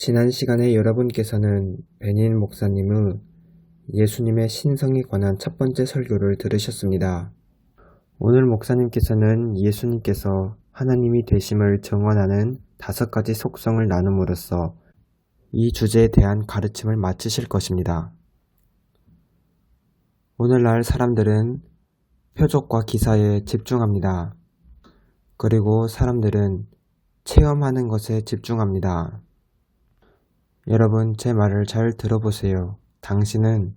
지난 시간에 여러분께서는 베닌 목사님의 예수님의 신성에 관한 첫 번째 설교를 들으셨습니다. 오늘 목사님께서는 예수님께서 하나님이 되심을 증언하는 5가지 속성을 나눔으로써 이 주제에 대한 가르침을 마치실 것입니다. 오늘날 사람들은 표적과 기사에 집중합니다. 그리고 사람들은 체험하는 것에 집중합니다. 여러분, 제 말을 잘 들어보세요. 당신은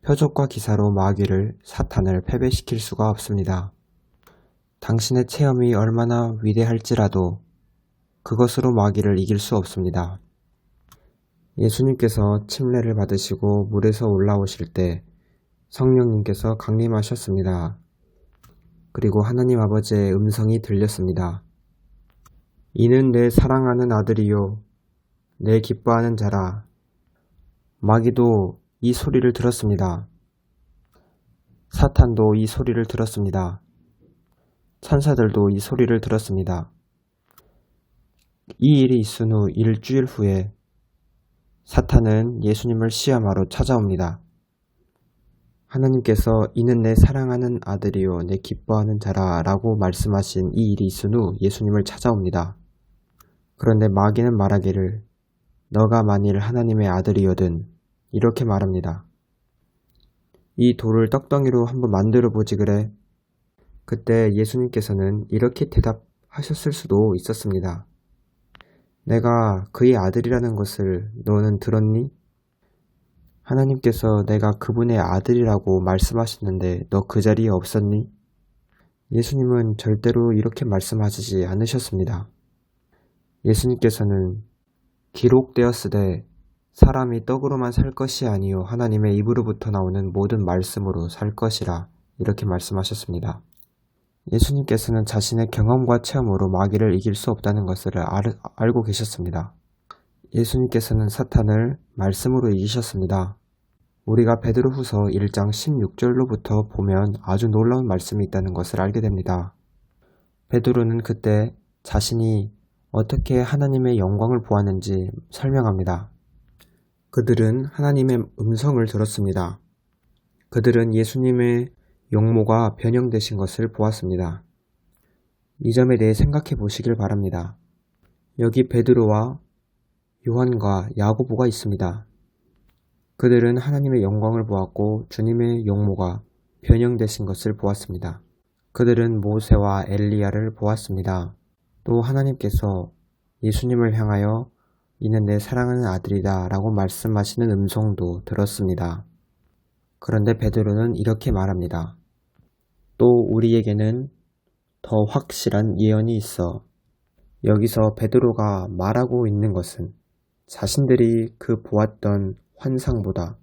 표적과 기사로 마귀를, 사탄을 패배시킬 수가 없습니다. 당신의 체험이 얼마나 위대할지라도 그것으로 마귀를 이길 수 없습니다. 예수님께서 침례를 받으시고 물에서 올라오실 때 성령님께서 강림하셨습니다. 그리고 하나님 아버지의 음성이 들렸습니다. 이는 내 사랑하는 아들이요 내 기뻐하는 자라. 마귀도 이 소리를 들었습니다. 사탄도 이 소리를 들었습니다. 천사들도 이 소리를 들었습니다. 이 일이 있은 후 일주일 후에 사탄은 예수님을 시험하러 찾아옵니다. 하나님께서 이는 내 사랑하는 아들이요 내 기뻐하는 자라 라고 말씀하신 이 일이 있은 후 예수님을 찾아옵니다. 그런데 마귀는 말하기를 너가 만일 하나님의 아들이거든 이렇게 말합니다. 이 돌을 떡덩이로 한번 만들어 보지 그래. 그때 예수님께서는 이렇게 대답하셨을 수도 있었습니다. 내가 그의 아들이라는 것을 너는 들었니? 하나님께서 내가 그분의 아들이라고 말씀하셨는데 너 그 자리에 없었니? 예수님은 절대로 이렇게 말씀하시지 않으셨습니다. 예수님께서는 기록되었으되 사람이 떡으로만 살 것이 아니요 하나님의 입으로부터 나오는 모든 말씀으로 살 것이라 이렇게 말씀하셨습니다. 예수님께서는 자신의 경험과 체험으로 마귀를 이길 수 없다는 것을 알고 계셨습니다. 예수님께서는 사탄을 말씀으로 이기셨습니다. 우리가 베드로후서 1장 16절로부터 보면 아주 놀라운 말씀이 있다는 것을 알게 됩니다. 베드로는 그때 자신이 어떻게 하나님의 영광을 보았는지 설명합니다. 그들은 하나님의 음성을 들었습니다. 그들은 예수님의 용모가 변형되신 것을 보았습니다. 이 점에 대해 생각해 보시길 바랍니다. 여기 베드로와 요한과 야고보가 있습니다. 그들은 하나님의 영광을 보았고 주님의 용모가 변형되신 것을 보았습니다. 그들은 모세와 엘리야를 보았습니다. 또 하나님께서 예수님을 향하여 이는 내 사랑하는 아들이다 라고 말씀하시는 음성도 들었습니다. 그런데 베드로는 이렇게 말합니다. 또 우리에게는 더 확실한 예언이 있어. 여기서 베드로가 말하고 있는 것은 자신들이 그 보았던 환상보다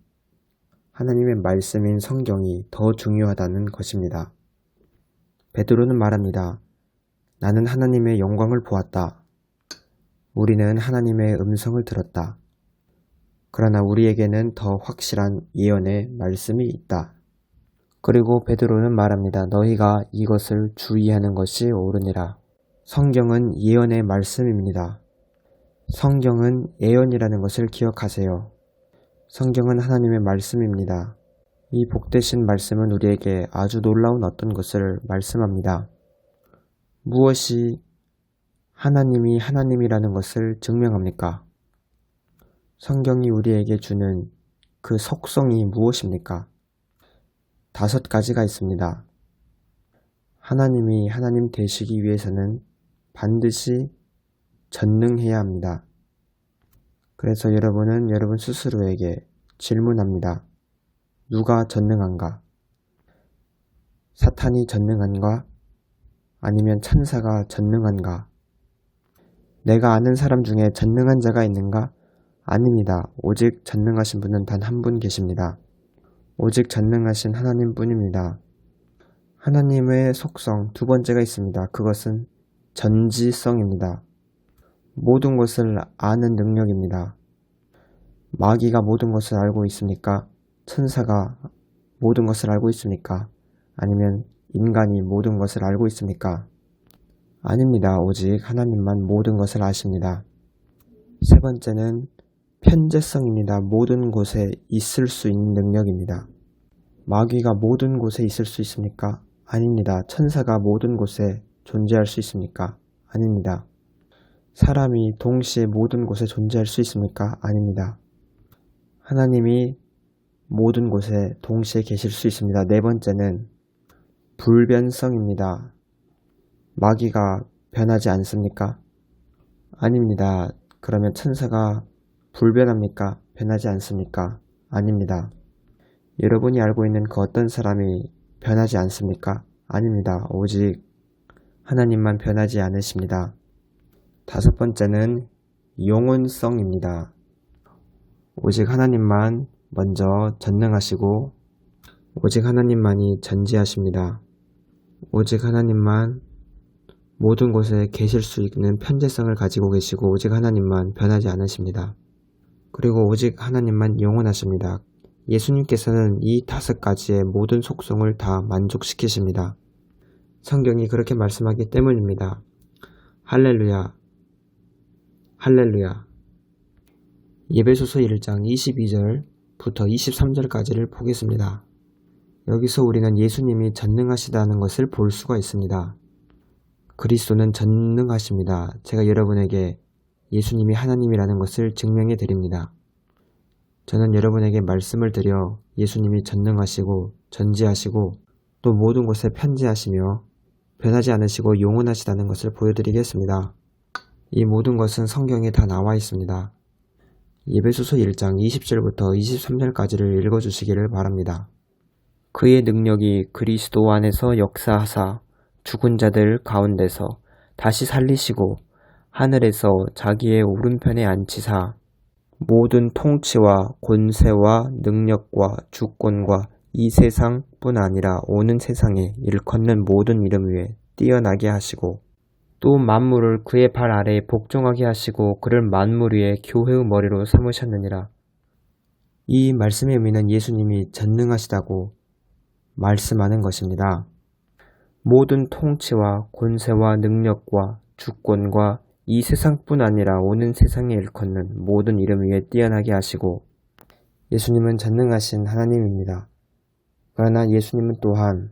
하나님의 말씀인 성경이 더 중요하다는 것입니다. 베드로는 말합니다. 나는 하나님의 영광을 보았다. 우리는 하나님의 음성을 들었다. 그러나 우리에게는 더 확실한 예언의 말씀이 있다. 그리고 베드로는 말합니다. 너희가 이것을 주의하는 것이 옳으니라. 성경은 예언의 말씀입니다. 성경은 예언이라는 것을 기억하세요. 성경은 하나님의 말씀입니다. 이 복되신 말씀은 우리에게 아주 놀라운 어떤 것을 말씀합니다. 무엇이 하나님이 하나님이라는 것을 증명합니까? 성경이 우리에게 주는 그 속성이 무엇입니까? 5가지가 있습니다. 하나님이 하나님 되시기 위해서는 반드시 전능해야 합니다. 그래서 여러분은 여러분 스스로에게 질문합니다. 누가 전능한가? 사탄이 전능한가? 아니면 천사가 전능한가? 내가 아는 사람 중에 전능한 자가 있는가? 아닙니다. 오직 전능하신 분은 단 한 분 계십니다. 오직 전능하신 하나님뿐입니다. 하나님의 속성 2번째가 있습니다. 그것은 전지성입니다. 모든 것을 아는 능력입니다. 마귀가 모든 것을 알고 있습니까? 천사가 모든 것을 알고 있습니까? 아니면 인간이 모든 것을 알고 있습니까? 아닙니다. 오직 하나님만 모든 것을 아십니다. 세 번째는 편재성입니다. 모든 곳에 있을 수 있는 능력입니다. 마귀가 모든 곳에 있을 수 있습니까? 아닙니다. 천사가 모든 곳에 존재할 수 있습니까? 아닙니다. 사람이 동시에 모든 곳에 존재할 수 있습니까? 아닙니다. 하나님이 모든 곳에 동시에 계실 수 있습니다. 네 번째는 불변성입니다. 마귀가 변하지 않습니까? 아닙니다. 그러면 천사가 불변합니까? 변하지 않습니까? 아닙니다. 여러분이 알고 있는 그 어떤 사람이 변하지 않습니까? 아닙니다. 오직 하나님만 변하지 않으십니다. 다섯 번째는 영혼성입니다. 오직 하나님만 먼저 전능하시고 오직 하나님만이 전지하십니다. 오직 하나님만 모든 곳에 계실 수 있는 편재성을 가지고 계시고 오직 하나님만 변하지 않으십니다. 그리고 오직 하나님만 영원하십니다. 예수님께서는 이 다섯 가지의 모든 속성을 다 만족시키십니다. 성경이 그렇게 말씀하기 때문입니다. 할렐루야, 할렐루야. 에베소서 1장 22절부터 23절까지를 보겠습니다. 여기서 우리는 예수님이 전능하시다는 것을 볼 수가 있습니다. 그리스도는 전능하십니다. 제가 여러분에게 예수님이 하나님이라는 것을 증명해 드립니다. 저는 여러분에게 말씀을 드려 예수님이 전능하시고 전지하시고 또 모든 곳에 편지하시며 변하지 않으시고 영원하시다는 것을 보여드리겠습니다. 이 모든 것은 성경에 다 나와 있습니다. 에베소서 1장 20절부터 23절까지를 읽어주시기를 바랍니다. 그의 능력이 그리스도 안에서 역사하사 죽은 자들 가운데서 다시 살리시고 하늘에서 자기의 오른편에 앉히사 모든 통치와 권세와 능력과 주권과 이 세상뿐 아니라 오는 세상에 일컫는 모든 이름 위에 뛰어나게 하시고 또 만물을 그의 발 아래에 복종하게 하시고 그를 만물 위에 교회의 머리로 삼으셨느니라. 이 말씀의 의미는 예수님이 전능하시다고 말씀하는 것입니다. 모든 통치와 권세와 능력과 주권과 이 세상뿐 아니라 오는 세상에 일컫는 모든 이름 위에 뛰어나게 하시고 예수님은 전능하신 하나님입니다. 그러나 예수님은 또한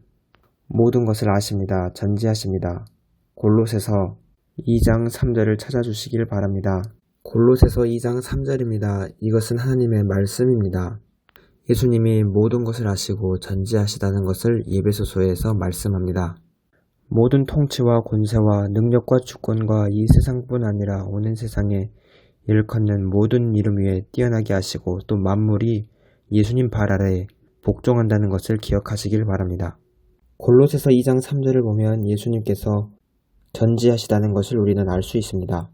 모든 것을 아십니다. 전지하십니다. 골로새서 2장 3절을 찾아주시길 바랍니다. 골로새서 2장 3절입니다. 이것은 하나님의 말씀입니다. 예수님이 모든 것을 아시고 전지하시다는 것을 에베소서에서 말씀합니다. 모든 통치와 권세와 능력과 주권과 이 세상뿐 아니라 오는 세상에 일컫는 모든 이름 위에 뛰어나게 하시고 또 만물이 예수님 발 아래에 복종한다는 것을 기억하시길 바랍니다. 골로새서 2장 3절을 보면 예수님께서 전지하시다는 것을 우리는 알 수 있습니다.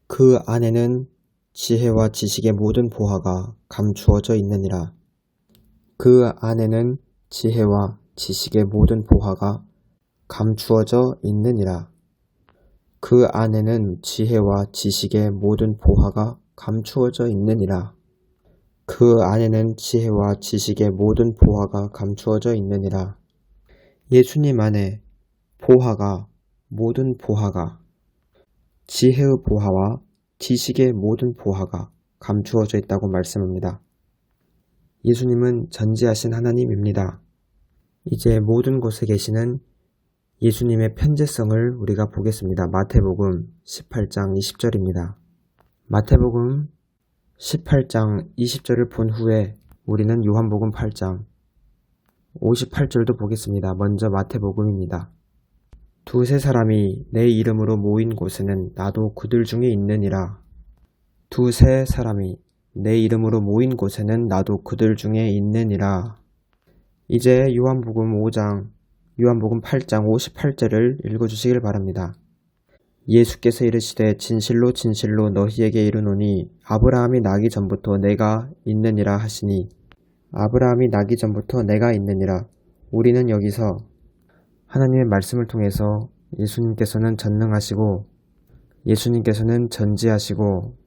그 안에는 지혜와 지식의 모든 보화가 감추어져 있느니라. 그 안에는 지혜와 지식의 모든 보화가 감추어져 있느니라. 그 안에는 지혜와 지식의 모든 보화가 감추어져 있느니라. 그 안에는 지혜와 지식의 모든 보화가 감추어져 있느니라. 예수님 안에 보화가 모든 보화가 지혜의 보화와 지식의 모든 보화가 감추어져 있다고 말씀합니다. 예수님은 전지하신 하나님입니다. 이제 모든 곳에 계시는 예수님의 편재성을 우리가 보겠습니다. 마태복음 18장 20절입니다. 마태복음 18장 20절을 본 후에 우리는 요한복음 8장 58절도 보겠습니다. 먼저 마태복음입니다. 두세 사람이 내 이름으로 모인 곳에는 나도 그들 중에 있느니라. 두세 사람이 내 이름으로 모인 곳에는 나도 그들 중에 있느니라. 이제 요한복음 8장 58절을 읽어주시길 바랍니다. 예수께서 이르시되 진실로 진실로 너희에게 이르노니 아브라함이 나기 전부터 내가 있느니라 하시니 아브라함이 나기 전부터 내가 있느니라. 우리는 여기서 하나님의 말씀을 통해서 예수님께서는 전능하시고 예수님께서는 전지하시고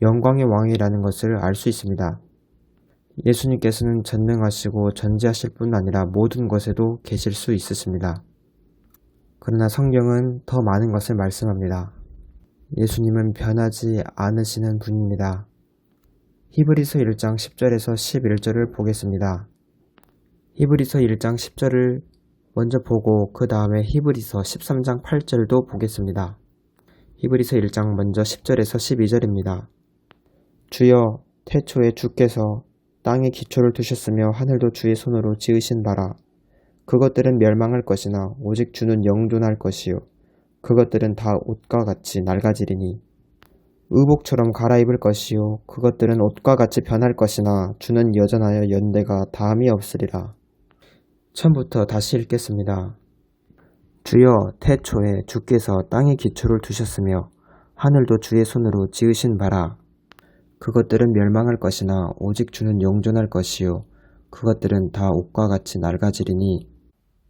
영광의 왕이라는 것을 알 수 있습니다. 예수님께서는 전능하시고 전지하실 뿐 아니라 모든 것에도 계실 수 있으십니다. 그러나 성경은 더 많은 것을 말씀합니다. 예수님은 변하지 않으시는 분입니다. 히브리서 1장 10절에서 11절을 보겠습니다. 히브리서 1장 10절을 먼저 보고 그 다음에 히브리서 13장 8절도 보겠습니다. 히브리서 1장 먼저 10절에서 12절입니다. 주여 태초에 주께서 땅에 기초를 두셨으며 하늘도 주의 손으로 지으신 바라. 그것들은 멸망할 것이나 오직 주는 영존할 것이요 그것들은 다 옷과 같이 낡아지리니 의복처럼 갈아입을 것이요 그것들은 옷과 같이 변할 것이나 주는 여전하여 연대가 다함이 없으리라. 처음부터 다시 읽겠습니다. 주여 태초에 주께서 땅에 기초를 두셨으며 하늘도 주의 손으로 지으신 바라. 그것들은 멸망할 것이나 오직 주는 영존할 것이요 그것들은 다 옷과 같이 낡아지리니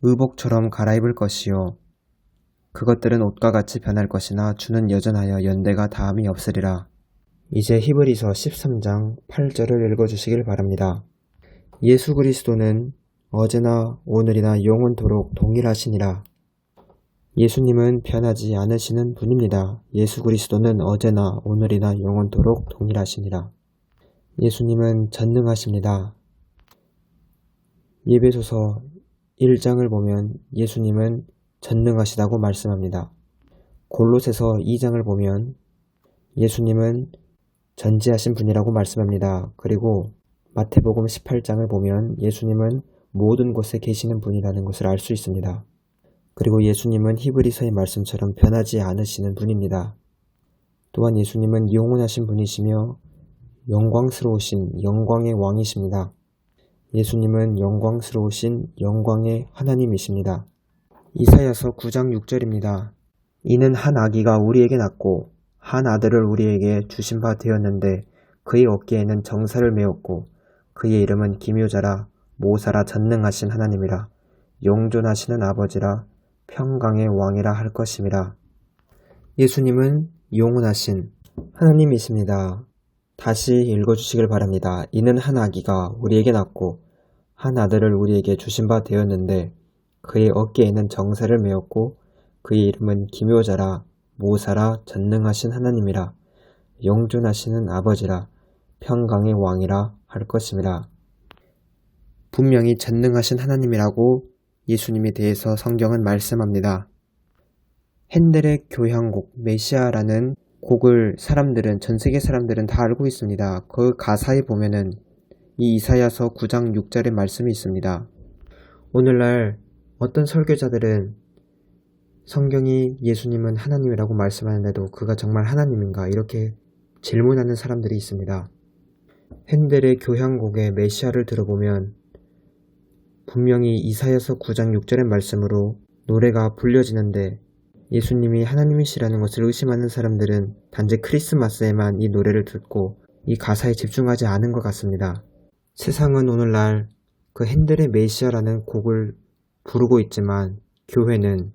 의복처럼 갈아입을 것이요 그것들은 옷과 같이 변할 것이나 주는 여전하여 연대가 다함이 없으리라. 이제 히브리서 13장 8절을 읽어주시길 바랍니다. 예수 그리스도는 어제나 오늘이나 영원토록 동일하시니라. 예수님은 변하지 않으시는 분입니다. 예수 그리스도는 어제나 오늘이나 영원토록 동일하시니라. 예수님은 전능하십니다. 예배소서 1장을 보면 예수님은 전능하시다고 말씀합니다. 골로새서 2장을 보면 예수님은 전지하신 분이라고 말씀합니다. 그리고 마태복음 18장을 보면 예수님은 모든 곳에 계시는 분이라는 것을 알 수 있습니다. 그리고 예수님은 히브리서의 말씀처럼 변하지 않으시는 분입니다. 또한 예수님은 영원하신 분이시며 영광스러우신 영광의 왕이십니다. 예수님은 영광스러우신 영광의 하나님이십니다. 이사야서 9장 6절입니다. 이는 한 아기가 우리에게 낳고 한 아들을 우리에게 주신 바 되었는데 그의 어깨에는 정사를 메었고 그의 이름은 기묘자라 모사라 전능하신 하나님이라 영존하시는 아버지라 평강의 왕이라 할 것임이라. 예수님은 영원하신 하나님이십니다. 다시 읽어주시길 바랍니다. 이는 한 아기가 우리에게 낳고 한 아들을 우리에게 주신 바 되었는데 그의 어깨에는 정사를 메었고 그의 이름은 기묘자라 모사라 전능하신 하나님이라 영존하시는 아버지라 평강의 왕이라 할 것임이라. 분명히 전능하신 하나님이라고 예수님에 대해서 성경은 말씀합니다. 핸델의 교향곡 메시아라는 곡을 전 세계 사람들은 다 알고 있습니다. 그 가사에 보면은 이 이사야서 9장 6절의 말씀이 있습니다. 오늘날 어떤 설교자들은 성경이 예수님은 하나님이라고 말씀하는데도 그가 정말 하나님인가 이렇게 질문하는 사람들이 있습니다. 핸델의 교향곡의 메시아를 들어보면 분명히 이사야서 9장 6절의 말씀으로 노래가 불려지는데 예수님이 하나님이시라는 것을 의심하는 사람들은 단지 크리스마스에만 이 노래를 듣고 이 가사에 집중하지 않은 것 같습니다. 세상은 오늘날 그 핸델의 메시아라는 곡을 부르고 있지만 교회는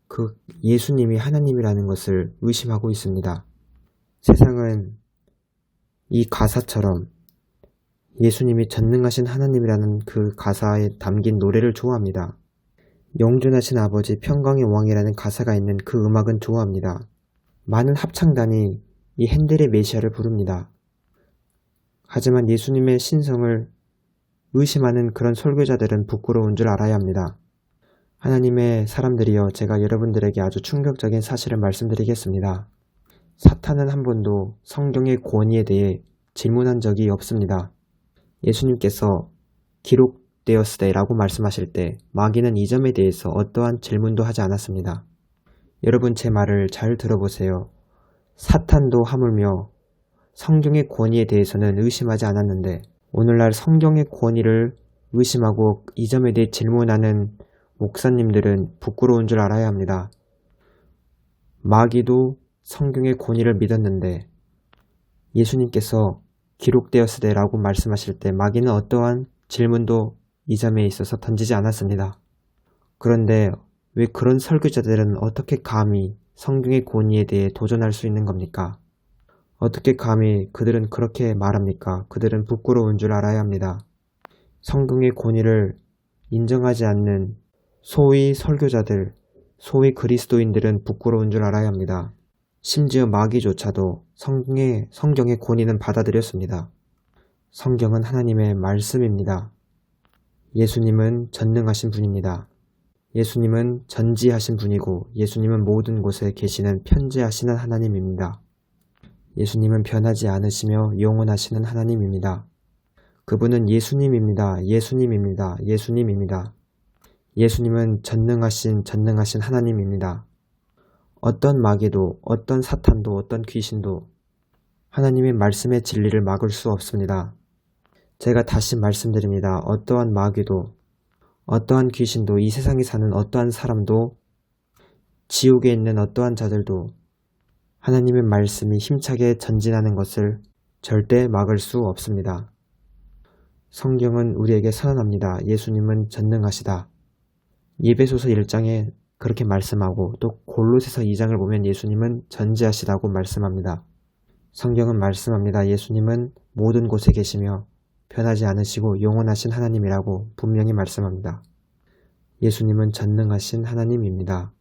그 예수님이 하나님이라는 것을 의심하고 있습니다. 세상은 이 가사처럼 예수님이 전능하신 하나님이라는 그 가사에 담긴 노래를 좋아합니다. 영존하신 아버지 평강의 왕이라는 가사가 있는 그 음악은 좋아합니다. 많은 합창단이 이 핸델의 메시아를 부릅니다. 하지만 예수님의 신성을 의심하는 그런 설교자들은 부끄러운 줄 알아야 합니다. 하나님의 사람들이여, 제가 여러분들에게 아주 충격적인 사실을 말씀드리겠습니다. 사탄은 한 번도 성경의 권위에 대해 질문한 적이 없습니다. 예수님께서 기록되었으되 라고 말씀하실 때 마귀는 이 점에 대해서 어떠한 질문도 하지 않았습니다. 여러분 제 말을 잘 들어보세요. 사탄도 하물며 성경의 권위에 대해서는 의심하지 않았는데 오늘날 성경의 권위를 의심하고 이 점에 대해 질문하는 목사님들은 부끄러운 줄 알아야 합니다. 마귀도 성경의 권위를 믿었는데 예수님께서 기록되었으되 라고 말씀하실 때 마귀는 어떠한 질문도 이 점에 있어서 던지지 않았습니다. 그런데 왜 그런 설교자들은 어떻게 감히 성경의 권위에 대해 도전할 수 있는 겁니까? 어떻게 감히 그들은 그렇게 말합니까? 그들은 부끄러운 줄 알아야 합니다. 성경의 권위를 인정하지 않는 소위 설교자들, 소위 그리스도인들은 부끄러운 줄 알아야 합니다. 심지어 마귀조차도 성경의 권위는 받아들였습니다. 성경은 하나님의 말씀입니다. 예수님은 전능하신 분입니다. 예수님은 전지하신 분이고 예수님은 모든 곳에 계시는 편재하시는 하나님입니다. 예수님은 변하지 않으시며 영원하시는 하나님입니다. 그분은 예수님입니다. 예수님입니다. 예수님입니다. 예수님은 전능하신 하나님입니다. 어떤 마귀도, 어떤 사탄도, 어떤 귀신도 하나님의 말씀의 진리를 막을 수 없습니다. 제가 다시 말씀드립니다. 어떠한 마귀도, 어떠한 귀신도, 이 세상에 사는 어떠한 사람도, 지옥에 있는 어떠한 자들도 하나님의 말씀이 힘차게 전진하는 것을 절대 막을 수 없습니다. 성경은 우리에게 선언합니다. 예수님은 전능하시다. 예배소서 1장에 그렇게 말씀하고 또 골로새서 2장을 보면 예수님은 전지하시다고 말씀합니다. 성경은 말씀합니다. 예수님은 모든 곳에 계시며 변하지 않으시고 영원하신 하나님이라고 분명히 말씀합니다. 예수님은 전능하신 하나님입니다.